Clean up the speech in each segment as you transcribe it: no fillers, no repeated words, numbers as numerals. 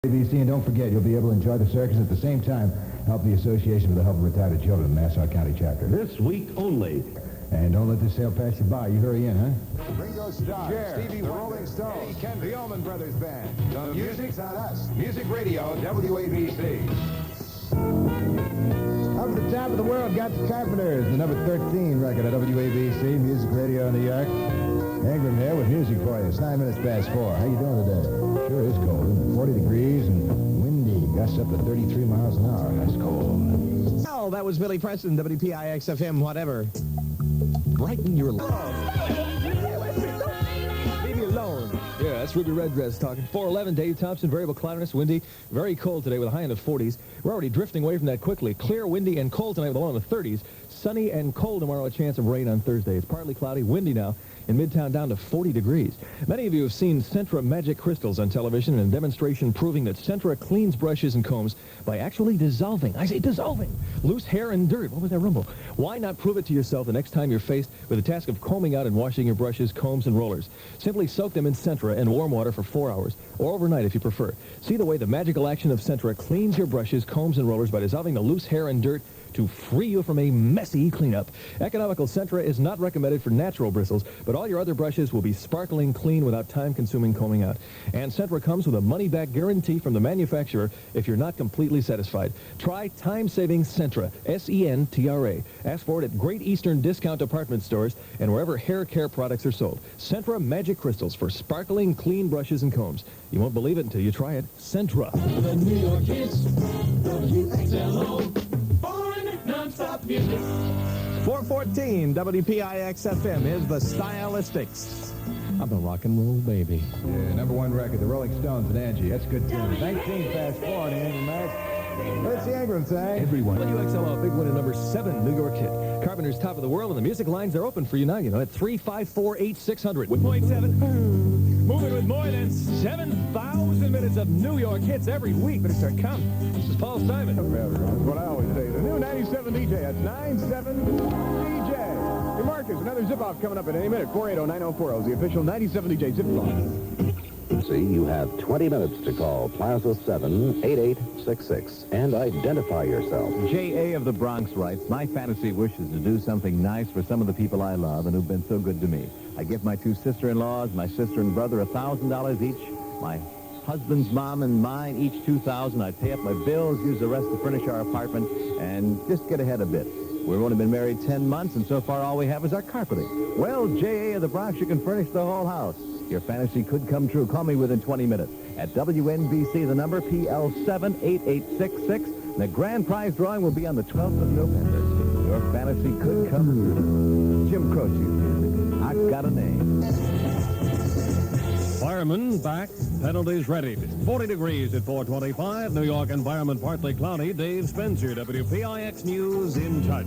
ABC, and don't forget, you'll be able to enjoy the circus at the same time. Help the Association for the Help of Retarded Children, Nassau County Chapter. This week only. And don't let this sale pass you by. You hurry in, huh? Ringo Starr, Stevie Wonder, Rolling Stones, Ken the Allman Brothers Band. The music's on us. Music Radio, WABC. Up at the top of the world, got the Carpenters, the number 13 record at WABC, Music Radio New York. Ingram here with music for you. It's 9 minutes past 4. How you doing today? Sure is cold, isn't it? 40 degrees and windy. Gusts up to 33 miles an hour. That's cold. Oh, that was Billy Preston, WPIX-FM, whatever. Brighten your life. Leave me alone. Yeah, that's Ruby Redress talking. 411, Dave Thompson, variable cloudiness, windy, very cold today with a high in the 40s. We're already drifting away from that quickly. Clear, windy, and cold tonight with a low in the 30s. Sunny and cold tomorrow, a chance of rain on Thursday. It's partly cloudy, windy now. In Midtown down to 40 degrees. Many of you have seen Sentra Magic Crystals on television and a demonstration proving that Sentra cleans brushes and combs by actually dissolving. I say dissolving. Loose hair and dirt. What was that rumble? Why not prove it to yourself the next time you're faced with the task of combing out and washing your brushes, combs, and rollers? Simply soak them in Sentra in warm water for 4 hours, or overnight if you prefer. See the way the magical action of Sentra cleans your brushes, combs, and rollers by dissolving the loose hair and dirt to free you from a messy cleanup. Economical Sentra is not recommended for natural bristles, but all your other brushes will be sparkling clean without time-consuming combing out. And Sentra comes with a money-back guarantee from the manufacturer if you're not completely satisfied. Try time-saving Sentra, S-E-N-T-R-A. Ask for it at Great Eastern Discount Department Stores and wherever hair care products are sold. Sentra Magic Crystals for sparkling clean brushes and combs. You won't believe it until you try it. Sentra. The New York hits, WXLO. Non-stop music. 414 WPIX-FM is the Stylistics. I'm a rock and roll baby. Yeah, number 1 record, the Rolling Stones and Angie. That's good tune. 19 past 4 in the Ingram match. Let's see Ingram say. Everyone. WXLO, a big one in number 7 New York hit. Carpenter's Top of the World, and the music lines are open for you now, you know, at 354-8600. With .7. Moving with more than 7,000 minutes of New York hits every week. Better start counting. This is Paul Simon. That's what I always say. The new 97 DJ at 97 DJ. Hey, Marcus, another zip-off coming up in any minute. 480-9040 is the official 97 DJ zip-off. See, you have 20 minutes to call Plaza 7-8866 and identify yourself. J.A. of the Bronx writes, my fantasy wish is to do something nice for some of the people I love and who've been so good to me. I give my 2 sister-in-laws, my sister and brother, $1,000 each. My husband's mom and mine, each $2,000. I pay up my bills, use the rest to furnish our apartment, and just get ahead a bit. We've only been married 10 months, and so far all we have is our carpeting. Well, J.A. of the Bronx, you can furnish the whole house. Your fantasy could come true. Call me within 20 minutes. At WNBC, the number PL78866. The grand prize drawing will be on the 12th of November. Your fantasy could come true. Jim Croce. I got a name. Firemen back, penalties ready. 40 degrees at 425. New York environment partly cloudy. Dave Spencer, WPIX News in touch.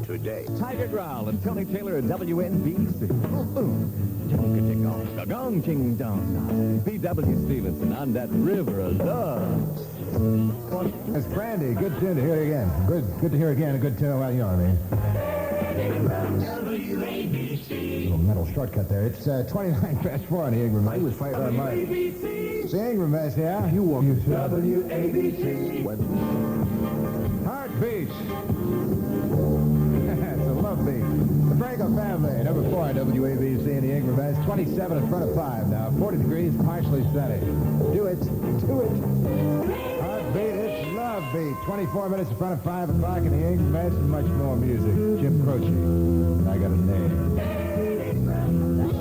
Today, Tiger Growl and Tony Taylor at WNBC. Gong ching dong. B.W. Stevenson on that river of love. It's Brandy. Good tune to hear again. Good to hear again. A good tune. Well, you know what I mean. Little metal shortcut there. It's 29 past 4 on the Ingram. He was fighting on mine. See Ingram, yeah? You walk. WABC. Heartbeats. It's a love beat. The Franco family, number 4 on WABC in the Ingram Bass. 27 in front of 5 now. 40 degrees, partially sunny. Do it. Heartbeat, it's love beat. 24 minutes in front of 5 o'clock in the Ingram Bass and much more music. Jim Croce. I got a name.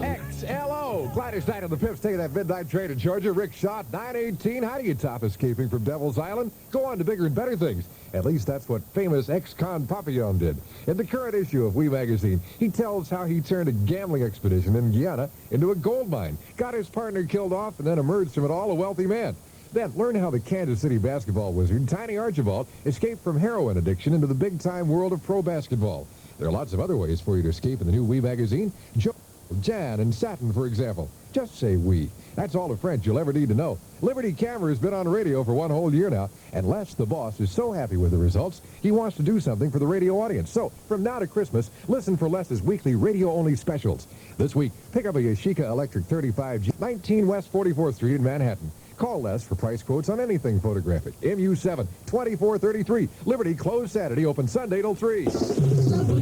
XLO. Gladys Knight on the 5th, taking that midnight train to Georgia. Rick Schott, 918. How do you top escaping from Devil's Island? Go on to bigger and better things. At least that's what famous ex-con Papillon did. In the current issue of We Magazine, he tells how he turned a gambling expedition in Guyana into a gold mine, got his partner killed off, and then emerged from it all a wealthy man. Then learn how the Kansas City basketball wizard, Tiny Archibald, escaped from heroin addiction into the big-time world of pro basketball. There are lots of other ways for you to escape in the new We Magazine. Jan and satin, for example. Just say we. That's all the French you'll ever need to know. Liberty Camera has been on radio for 1 whole year now, and Les, the boss, is so happy with the results, he wants to do something for the radio audience. So, from now to Christmas, listen for Les's weekly radio-only specials. This week, pick up a Yashica Electric 35G, 19 West 44th Street in Manhattan. Call Les for price quotes on anything photographic. MU7, 2433. Liberty closed Saturday, open Sunday till 3. The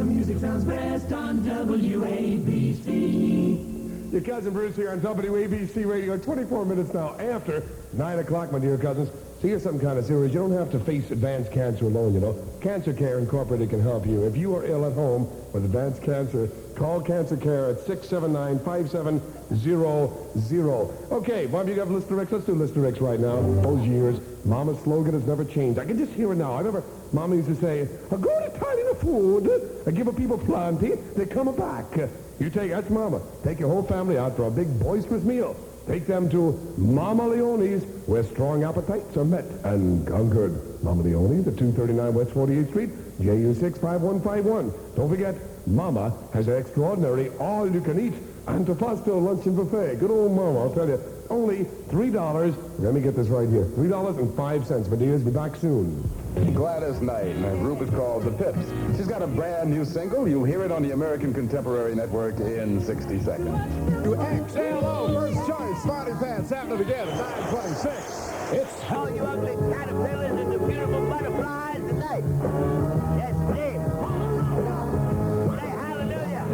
music sounds best on WABC. Your cousin Bruce here on WABC Radio, 24 minutes now after 9 o'clock, my dear cousins. So here's some kind of serious. You don't have to face advanced cancer alone, you know. Cancer Care Incorporated can help you. If you are ill at home with advanced cancer, call Cancer Care at 679-5700. Okay, Bob, you got Lister X? Let's do Lister X right now. Those years, Mama's slogan has never changed. I can just hear it now. I remember Mama used to say, go to tiny the food, give a people plenty, they come back. You take, that's Mama. Take your whole family out for a big boisterous meal. Take them to Mama Leone's, where strong appetites are met and conquered. Mama Leone's at 239 West 48th Street, JU65151. Don't forget, Mama has an extraordinary all-you-can-eat antipasto luncheon buffet. Good old Mama, I'll tell you. Only $3. Let me get this right here. $3.05. My dears, be back soon. Gladys Knight, and her group is called The Pips. She's got a brand new single. You'll hear it on the American Contemporary Network in 60 seconds. To XLO, first choice, Smarty Pants, happening again at 9:26. It's All you ugly caterpillars and the beautiful butterflies tonight. Yes, indeed. Say hallelujah.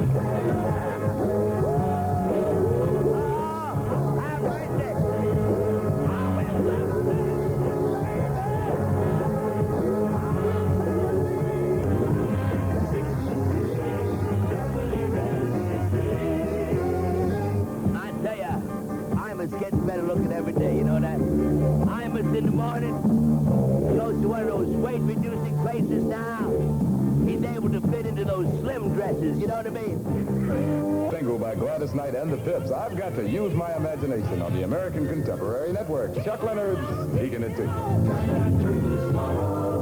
Oh, have mercy. I tell ya, Imus getting better looking every day, you know that? Imus in the morning, he goes to one of those weight-reducing places now. He's able to fit into those slim dresses, you know what I mean? Single by Gladys Knight and The Pips. I've got to use my imagination on the American Contemporary Network. Chuck Leonard's speaking it to you.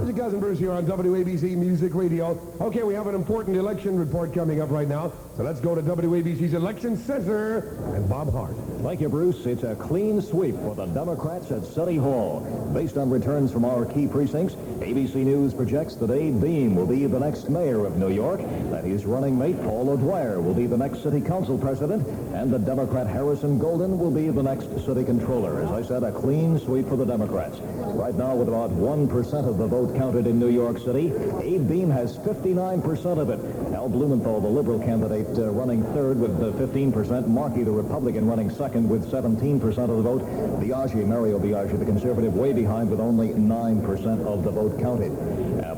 This is your cousin Bruce here on WABC Music Radio. Okay, we have an important election report coming up right now. So let's go to WABC's Election Center and Bob Hart. Thank you, Bruce. It's a clean sweep for the Democrats at City Hall. Based on returns from our key precincts, ABC News projects that Abe Beam will be the next mayor of New York, that his running mate Paul O'Dwyer will be the next city council president, and the Democrat Harrison Golden will be the next city controller. As I said, a clean sweep for the Democrats. Right now, with about 1% of the vote counted in New York City, Abe Beam has 59% of it. Al Blumenthal, the Liberal candidate, running third with 15%. Markey, the Republican, running second with 17% of the vote. Mario Biaggi, the Conservative, way behind with only 9% of the vote counted.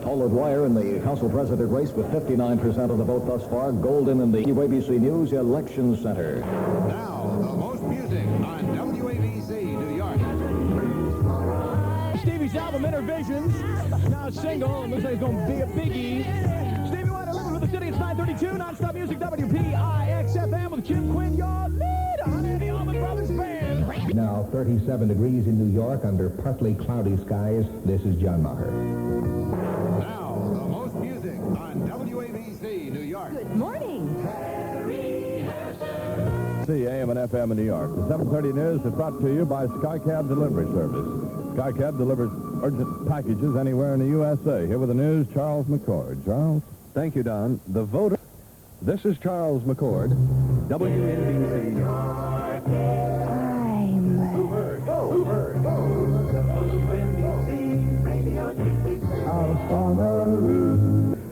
Paul O'Dwyer in the council president race with 59% of the vote thus far. Golden in the WABC News Election Center. Now, the most music on WABC New York. Stevie's album, Inner Visions, now a single. Looks like it's going to be a biggie. Stevie Wonder living for the city. It's 9:32. Non-stop music, WPIX-FM with Kim Quinn, your leader, and the Allman Brothers Band. Now 37 degrees in New York under partly cloudy skies. This is John Maher. Now, the most music on WABC New York. Good morning. AM and FM in New York. The 7:30 news is brought to you by SkyCab Delivery Service. SkyCab delivers urgent packages anywhere in the USA. Here with the news, Charles McCord. Charles? Thank you, Don. The voter... This is Charles McCord, WNBC.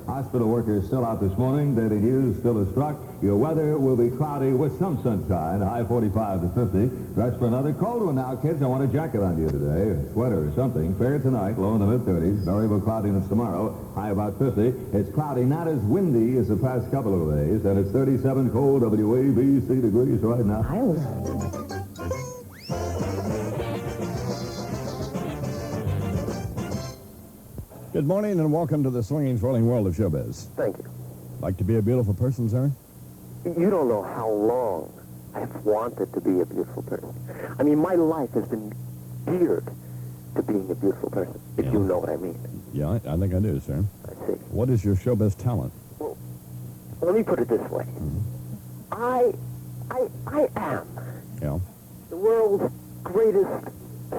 Hospital workers still out this morning. Daily news still is struck. Your weather will be cloudy with some sunshine. High 45 to 50. Dress for another cold one now, kids. I want a jacket on you today. A sweater or something. Fair tonight. Low in the mid-30s. Variable cloudiness tomorrow. High about 50. It's cloudy, not as windy as the past couple of days. And it's 37 cold WABC degrees right now. Good morning and welcome to the swinging, swirling world of showbiz. Thank you. Like to be a beautiful person, sir? You don't know how long I have wanted to be a beautiful person. I mean, my life has been geared to being a beautiful person, if you know what I mean. Yeah, I think I do, sir. I see. What is your showbiz talent? Well, let me put it this way. I am Yeah. the world's greatest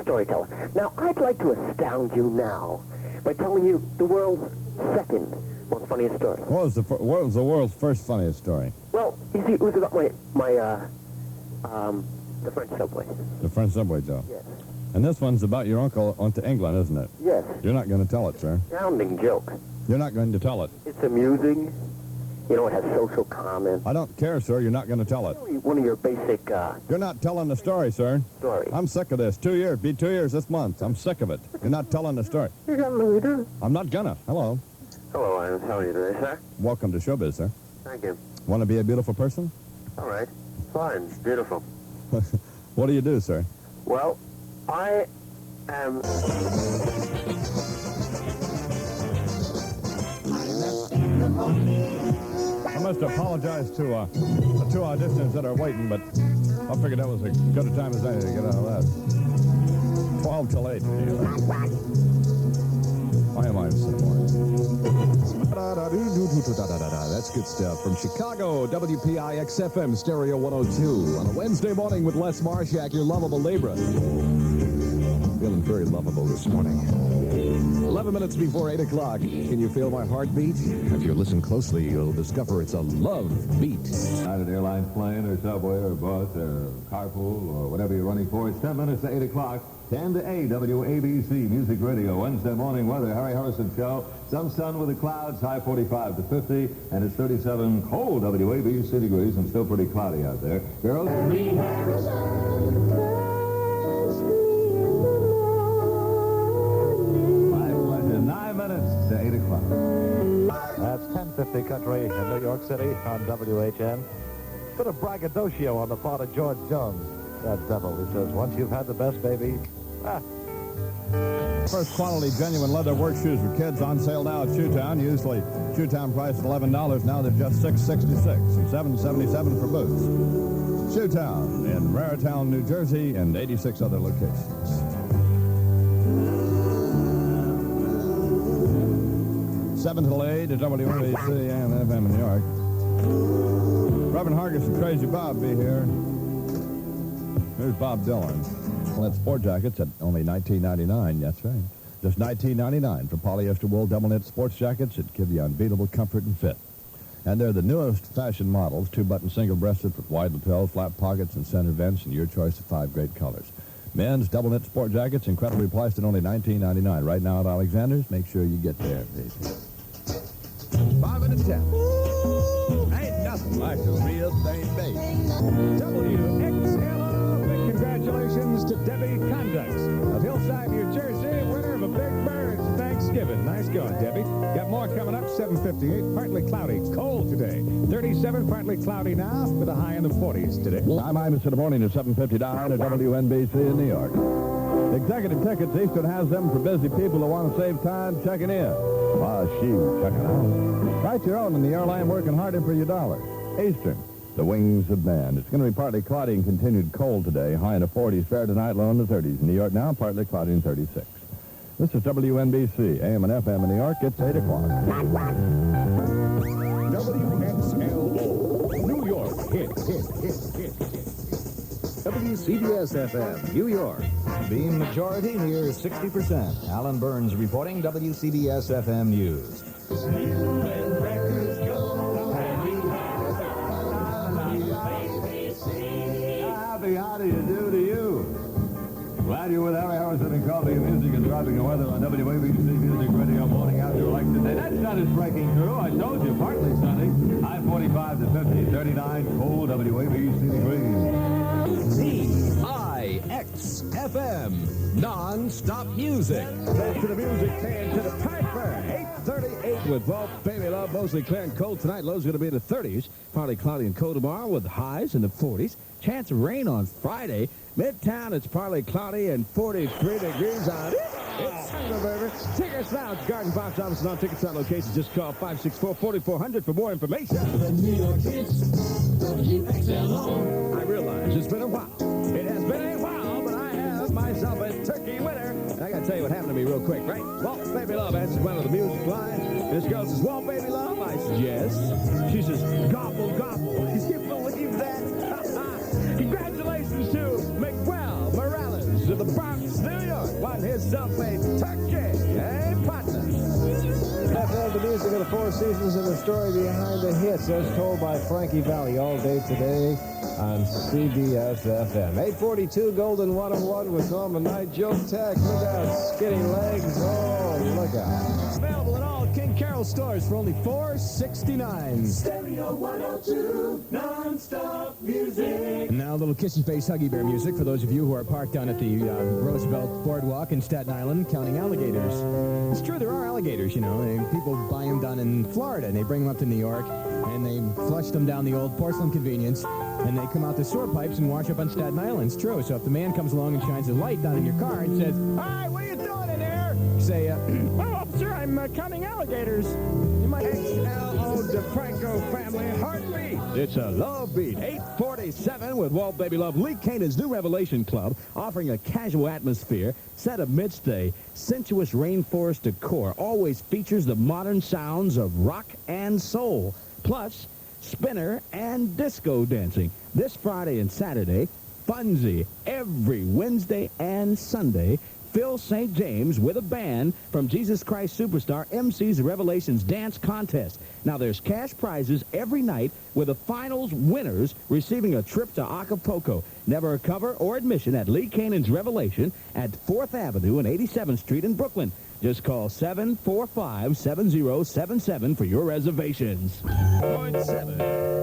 storyteller. Now, I'd like to astound you now by telling you the world's second most funniest story. What was the world's first funniest story? Well, you see, it was about the French subway. The French subway joke. Yes. And this one's about your uncle went to England, isn't it? Yes. You're not going to tell it, sir. Astounding joke. You're not going to tell it. It's amusing. You know, it has social comment. I don't care, sir. You're not going to tell it. One of your basic, You're not telling the story, sir. Story. I'm sick of this. 2 years. Be 2 years this month. I'm sick of it. You're not telling the story. You got me, dude. I'm not gonna. Hello. Hello, Ivan. How are you today, sir? Welcome to showbiz, sir. Thank you. Want to be a beautiful person? All right. Fine. Beautiful. What do you do, sir? Well, I am... I must apologize to the two auditions that are waiting, but I figured that was as good a time as any to get out of that. 12 till 8. I am Ives in the morning. That's good stuff. From Chicago, WPIX-FM, Stereo 102. On a Wednesday morning with Les Marshak, your lovable Libra. Feeling very lovable this morning. 11 minutes before 8 o'clock. Can you feel my heartbeat? If you listen closely, you'll discover it's a love beat. United Airlines plane or subway or bus or carpool or whatever you're running for. It's 10 minutes to 8 o'clock. 10 to 8, WABC Music Radio. Wednesday morning weather, Harry Harrison Show. Some sun with the clouds, high 45 to 50, and it's 37 cold WABC degrees and still pretty cloudy out there. Girls? 9 minutes to 8 o'clock. That's 10:50 country in New York City on WHN. Bit of braggadocio on the part of George Jones. That devil, he says, once you've had the best baby, First quality, genuine leather work shoes for kids on sale now at Shoetown. Usually Shoetown price is $11. Now they're just $6.66 and $7.77 for boots. Shoetown in Raritan, New Jersey, and 86 other locations. 7 till 8 at WABC and FM in New York. Reverend Hargis and Crazy Bob be here. Here's Bob Dylan. Flint sport jackets at only $19.99. That's right. Just $19.99 for polyester wool double knit sports jackets that give you unbeatable comfort and fit. And they're the newest fashion models, 2-button single-breasted with wide lapels, flat pockets, and center vents, and your choice of 5 great colors. Men's double knit sport jackets, incredibly priced at only $19.99. Right now at Alexander's, make sure you get there, baby. 5 and a 10. Ain't nothing like a real thing, baby. WXLO. Congratulations to Debbie Conducts of Hillside, New Jersey, winner of a Big Birds Thanksgiving. Nice going, Debbie. Got more coming up, 7:58. Partly cloudy, cold today. 37, partly cloudy now, with a high in the 40s today. I'm Ives in the morning at 7:59 at WNBC in New York. Executive Tickets, Eastern has them for busy people who want to save time checking in. Checking out. Write your own in the airline working harder for your dollar. Eastern. The Wings of Man. It's going to be partly cloudy and continued cold today. High in the 40s, fair tonight, low in the 30s. In New York now, partly cloudy and 36. This is WNBC, AM and FM in New York. It's 8 o'clock. WXLO, New York, hit. WCBS-FM, New York. Beam majority near 60%. Alan Burns reporting WCBS-FM News. How do you do to you? Glad you're with Harry Harrison and Coffee Music and Driving the Weather on WABC Music Radio morning after election day. That sun is breaking through. I told you, partly sunny. High 45 to 50, 39 cold WABC degrees. WPIX-FM, non-stop music. Back to the music, and to the Piper. 8:38 with Walt Baby Love, mostly clear and cold tonight. Lows going to be in the 30s. Partly cloudy and cold tomorrow with highs in the 40s. Chance of rain on Friday. Midtown, it's partly cloudy and 43 degrees on it. It's Baby. Tickets now at Garden Box Office and on tickets on location. Just call 564-4400 for more information. The New York hits, WXLO. I realize it's been a while. It has been a while, but I have myself a turkey winner. And I got to tell you what happened to me real quick, right? Walt Baby Love answers one of the music line. This girl says, Walt Baby Love? I said, yes. She says, seasons of the story behind the hits as told by Frankie Valli all day today on CBS FM. 842 Golden 101 with Norman Knight. Joe Tex, look out, skinny legs. Oh, look out. It's available in all King Carroll stores for only $4.69. Stereo 102, non-stop music. Now a little kissy face huggy bear music for those of you who are parked down at the Roosevelt Boardwalk in Staten Island counting alligators. It's true, there are alligators, you know. People buy them down in Florida and they bring them up to New York and they flush them down the old porcelain convenience and they come out the sewer pipes and wash up on Staten Island. It's true. So if the man comes along and shines a light down in your car and says, "Hi, what are you doing in there?" Say, "Oh, officer, I'm counting alligators." You might XLO DeFranco family heartbeat. It's a love beat. 847 with Walt Baby Love. Lee Kanan's new Revelation Club offering a casual atmosphere set amidst a sensuous rainforest decor. Always features the modern sounds of rock and soul. Plus, spinner and disco dancing. This Friday and Saturday, Funzy. Every Wednesday and Sunday, Phil St. James with a band from Jesus Christ Superstar MC's Revelations Dance Contest. Now, there's cash prizes every night with the finals winners receiving a trip to Acapulco. Never a cover or admission at Lee Kanan's Revelation at 4th Avenue and 87th Street in Brooklyn. Just call 745-7077 for your reservations. 7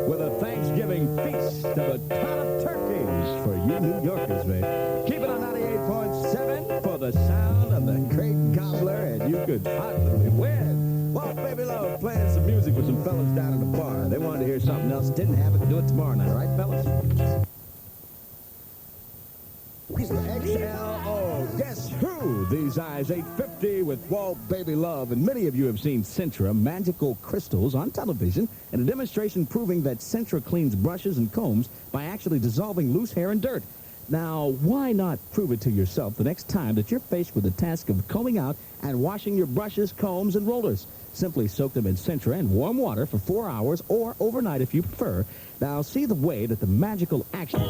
with a Thanksgiving feast of a ton of turkeys for you New Yorkers, man. Keep it on 98.7 for the sound of the great gobbler, and you could possibly win. Well, Baby Love playing some music with some fellas down at the bar. They wanted to hear something else. Didn't have it. Do it tomorrow night, right, fellas? XLO. Guess who? These eyes 850 with Walt Baby Love. And many of you have seen Centra Magical Crystals on television and a demonstration proving that Centra cleans brushes and combs by actually dissolving loose hair and dirt. Now, why not prove it to yourself the next time that you're faced with the task of combing out and washing your brushes, combs, and rollers? Simply soak them in Centra in warm water for 4 hours or overnight if you prefer. Now, see the way that the magical action...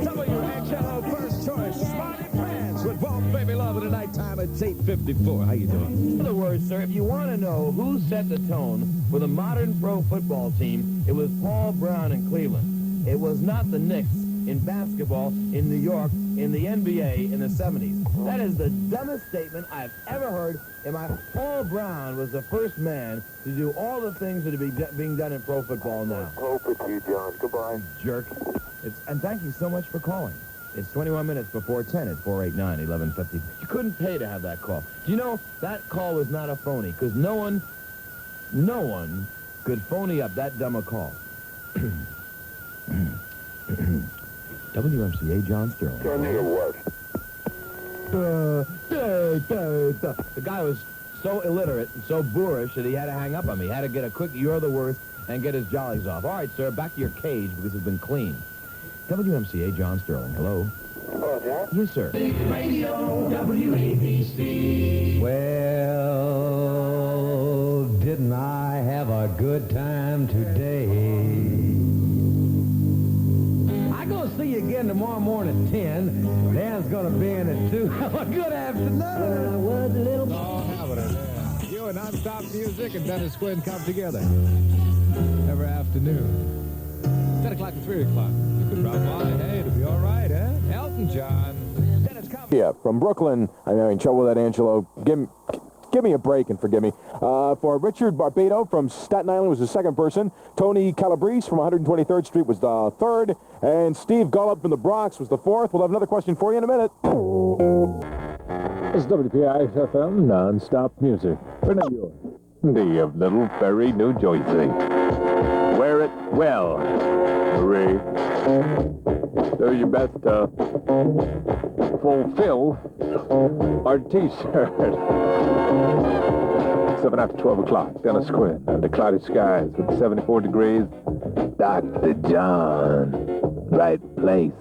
WXLO First Choice Smarty Pants with Walt Baby Love at the nighttime at 8:54. How you doing? In other words, sir, if you want to know who set the tone for the modern pro football team, it was Paul Brown in Cleveland. It was not the Knicks in basketball in New York in the NBA in the 70s. That is the dumbest statement I've ever heard. Paul Brown was the first man to do all the things that are being done in pro football now. Hope it's you, John. Goodbye. Jerk. And thank you so much for calling. It's 21 minutes before 10 at 489-1150. You couldn't pay to have that call. Do you know, that call was not a phony, because no one could phony up that dumb a call. WMCA, John Sterling. Tell me what? The guy was so illiterate and so boorish that he had to hang up on me. He had to get a quick "you're the worst" and get his jollies off. All right, sir, back to your cage because it's been cleaned. WMCA, John Sterling. Hello. Hello, John. Yes, sir. Big Radio, WABC. Well, didn't I have a good time today? I'm going to see you again tomorrow morning at 10. Dan's going to be in at 2. Have a good afternoon. What a little... You and non-stop music and Dennis Quinn come together every afternoon. 10 o'clock and 3 o'clock. You could drop by. Hey, it'll be all right, eh? Elton John. Dennis, come. Yeah, from Brooklyn. I'm having trouble with that, Angelo. Give me a break and forgive me. For Richard Barbado from Staten Island was the second person. Tony Calabrese from 123rd Street was the third. And Steve Gullop from the Bronx was the fourth. We'll have another question for you in a minute. This is WPIX-FM, non-stop music for New York. The Little Ferry, New Jersey. Wear it well, Marie. Do your best to fulfill our T-shirt. 7 after 12 o'clock, Dennis Quinn, under cloudy skies with 74 degrees. Dr. John, right place,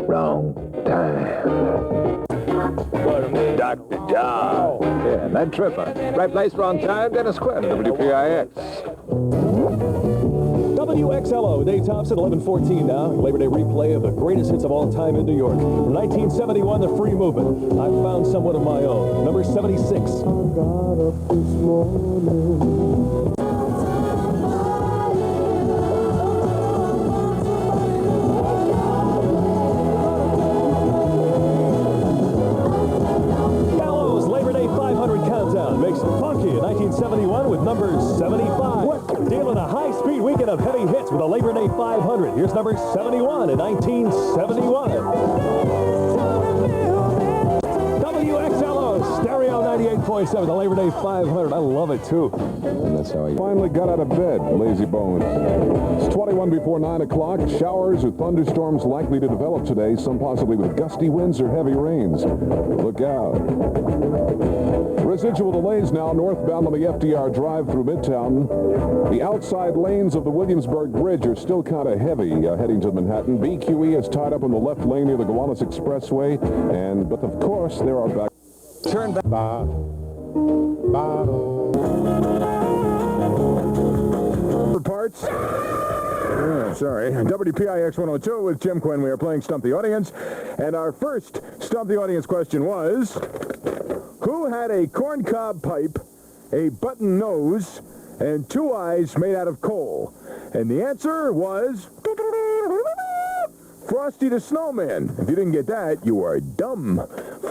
wrong time. Dr. John. Yeah, Ned Tripper. Right place, wrong time, Dennis Quinn, WPIX. WXLO, day tops at 11:14 now. Labor Day replay of the greatest hits of all time in New York. From 1971, the Free Movement. I Found Someone of My Own. Number 76. I got up this morning. Gallows Labor Day 500 countdown makes it funky in 1971 with number 75. Dealing a high-speed weekend of heavy hits with a Labor Day 500. Here's number 71 in 1971. WXLO Stereo 98.7, the Labor Day 500. I love it, too. And that's how I Finally got out of bed, lazy bones. It's 21 before 9 o'clock. Showers or thunderstorms likely to develop today, some possibly with gusty winds or heavy rains. Look out. Residual delays now northbound on the FDR Drive through Midtown. The outside lanes of the Williamsburg Bridge are still kind of heavy heading to Manhattan. BQE is tied up on the left lane near the Gowanus Expressway. But of course, there are back. Turn back. Parts. Sorry. WPIX 102 with Jim Quinn. We are playing Stump the Audience. And our first Stump the Audience question was, who had a corncob pipe, a button nose, and 2 eyes made out of coal? And the answer was Frosty the Snowman. If you didn't get that, you are dumb.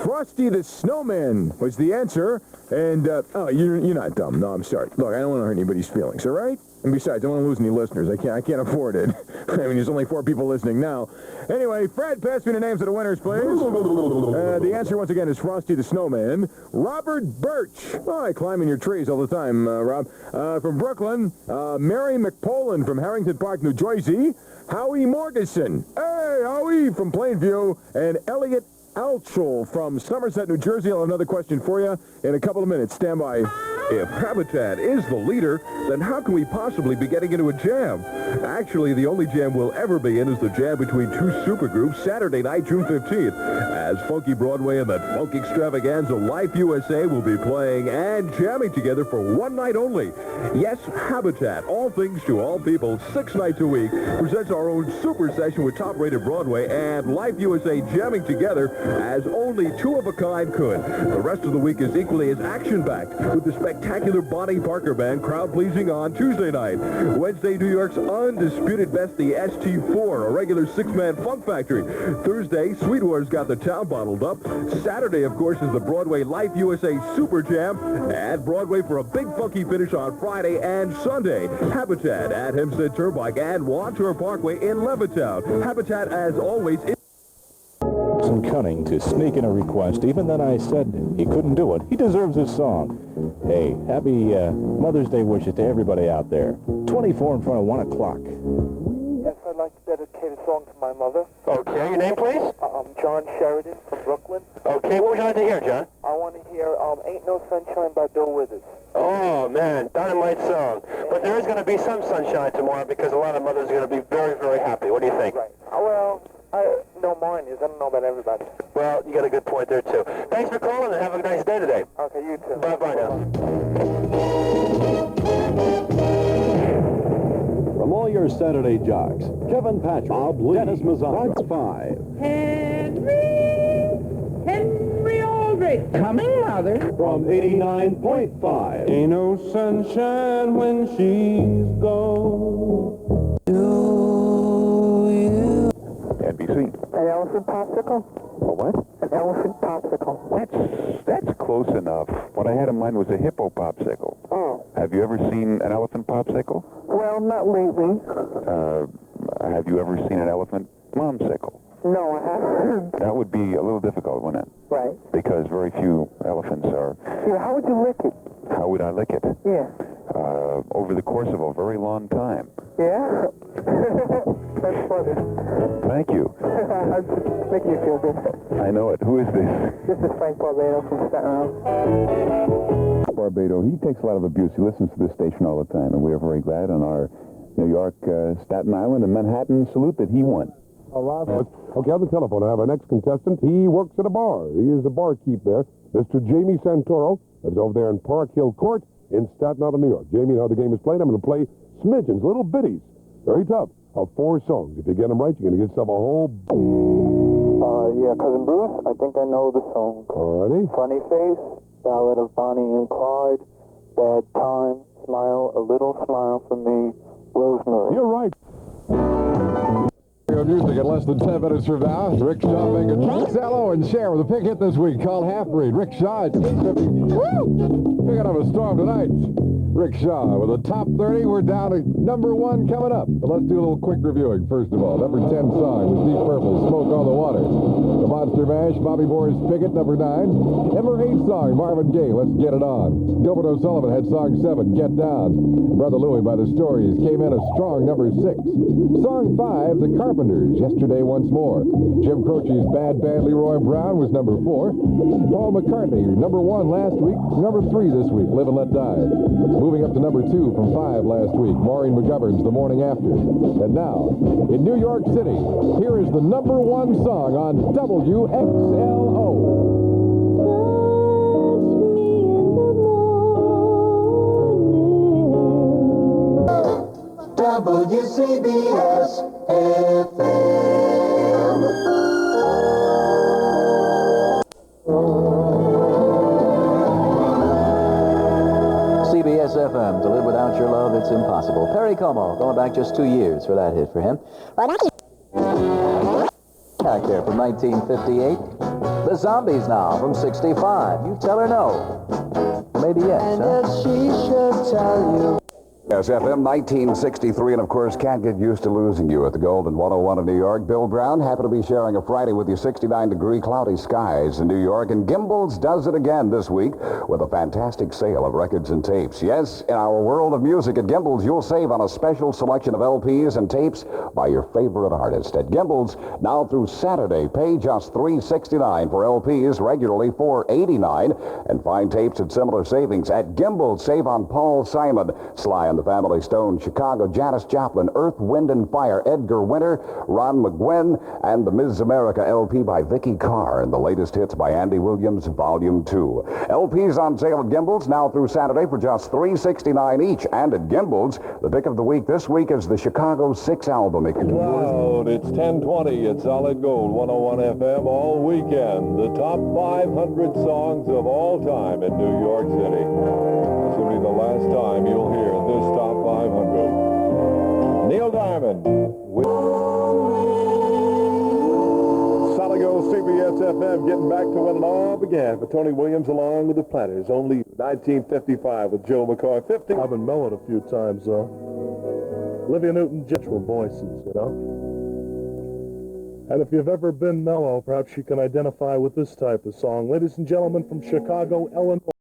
Frosty the Snowman was the answer. And, oh, you're not dumb. No, I'm sorry. Look, I don't want to hurt anybody's feelings, all right? And besides, I don't want to lose any listeners. I can't afford it. I mean, there's only 4 people listening now. Anyway, Fred, pass me the names of the winners, please. The answer, once again, is Frosty the Snowman. Robert Birch. Oh, I climb in your trees all the time, Rob. From Brooklyn. Mary McPoland from Harrington Park, New Jersey. Howie Morgeson. Hey, Howie from Plainview. And Elliot Altschul from Somerset, New Jersey. I'll have another question for you in a couple of minutes. Stand by. If Habitat is the leader, then how can we possibly be getting into a jam? Actually, the only jam we'll ever be in is the jam between 2 supergroups Saturday night, June 15th. As Funky Broadway and that funk extravaganza, Life USA will be playing and jamming together for 1 night only. Yes, Habitat, all things to all people, 6 nights a week, presents our own super session with top-rated Broadway and Life USA jamming together as only 2 of a kind could. The rest of the week is equally as action-packed with the spectacular Bonnie Parker Band crowd-pleasing on Tuesday night. Wednesday, New York's undisputed best, the ST4, a regular 6-man funk factory. Thursday, Sweetwater's got the town bottled up. Saturday, of course, is the Broadway Life USA Super Jam. At Broadway for a big funky finish on Friday and Sunday. Habitat at Hempstead Turnpike and Wantor Parkway in Levittown. Habitat, as always, and cunning to sneak in a request, even then I said he couldn't do it. He deserves this song. Hey, happy Mother's Day wishes to everybody out there. 24 in front of 1 o'clock. Yes, I'd like to dedicate a song to my mother. Okay, your name, please? John Sheridan from Brooklyn. Okay, what would you like to hear, John? I want to hear Ain't No Sunshine by Bill Withers. Oh, man, dynamite song. But there is going to be some sunshine tomorrow because a lot of mothers are going to be very, very happy. What do you think? Right. Well, I know mine is. I don't know about everybody. Well, you got a good point there, too. Thanks for calling and have a nice day today. Okay, you too. Bye-bye now. From all your Saturday jocks, Kevin Patrick, Bob Lee, Dennis Mazzano, 5. Henry Aldrich. Coming, Mother. From 89.5. Ain't no sunshine when she's gone. NBC. An elephant popsicle? A what? An elephant popsicle. That's close enough. What I had in mind was a hippo popsicle. Oh. Have you ever seen an elephant popsicle? Well, not lately. Have you ever seen an elephant momsicle? No, I haven't. That would be a little difficult, wouldn't it? Right. Because very few elephants are. Yeah, how would you lick it? How would I lick it? Yeah. Over the course of a very long time. Yeah? That's funny. Thank you. I'm just making you feel good. I know it. Who is this? This is Frank Barbado from Staten Island. Barbado, he takes a lot of abuse. He listens to this station all the time, and we are very glad on our New York, Staten Island, and Manhattan salute that he won. All right. Okay, on the telephone, I have our next contestant. He works at a bar. He is a barkeep there. Mr. Jamie Santoro. That's over there in Park Hill Court in Staten Island, New York. Jamie, how the game is played, I'm going to play smidgens, little bitties. Very tough. Of 4 songs. If you get them right, you're going to get yourself a whole... Yeah, Cousin Bruce, I think I know the song. Alrighty. Funny Face, Ballad of Bonnie and Clyde, Bad Time, Smile, A Little Smile for Me, Rosemary. You're right. Music at less than 10 minutes from now. Rick Shaw making Sallow and Cher with a big hit this week called Half Breed. Rick Shaw at 8:50. Woo! We're gonna have a storm tonight. Rick Shaw with a top 30. We're down to number 1 coming up. But let's do a little quick reviewing first of all. Number 10 song was Deep Purple, Smoke on the Water. The Monster Mash, Bobby Boris Pickett, number 9. Number 8 song, Marvin Gaye, Let's Get It On. Gilbert O'Sullivan had song 7, Get Down. Brother Louie by the Stories came in a strong number 6. Song 5, The Carpenters, Yesterday Once More. Jim Croce's Bad Bad Leroy Brown was number 4. Paul McCartney, number 1 last week, number 3 this week, Live and Let Die. Moving up to number 2 from 5 last week, Maureen McGovern's The Morning After. And now, in New York City, here is the number 1 song on WXLO. WCBS FM. CBS FM, to live without your love, it's impossible. Perry Como, going back just 2 years for that hit for him. Character from 1958. The Zombies now from 65. You tell her no. Maybe yes, And if she should tell you. Yes, FM 1963, and of course, can't get used to losing you at the Golden 101 in New York. Bill Brown, happy to be sharing a Friday with you, 69-degree cloudy skies in New York. And Gimbel's does it again this week with a fantastic sale of records and tapes. Yes, in our world of music at Gimbel's, you'll save on a special selection of LPs and tapes by your favorite artist. At Gimbel's, now through Saturday, pay just $3.69 for LPs, regularly $4.89, and find tapes at similar savings. At Gimbel's, save on Paul Simon, Sly and the Family Stone, Chicago, Janis Joplin, Earth, Wind and Fire, Edgar Winter, Ron McGuinn, and the Ms. America LP by Vicky Carr, and the latest hits by Andy Williams, Volume 2. LPs on sale at Gimbel's now through Saturday for just $3.69 each. And at Gimbel's, the pick of the week this week is the Chicago 6 album. Cloud, it's 10:20 at Solid Gold 101 FM all weekend. The top 500 songs of all time in New York City. This will be the last time you'll hear this top 500. Neil Diamond with Solid Gold CBS FM, getting back to when it all began for Tony Williams along with the Platters. Only 1955 with Joe McCoy. 50. I've been mellowed a few times, though. Olivia Newton-John voices, you know. And if you've ever been mellow, perhaps you can identify with this type of song. Ladies and gentlemen, from Chicago, Illinois.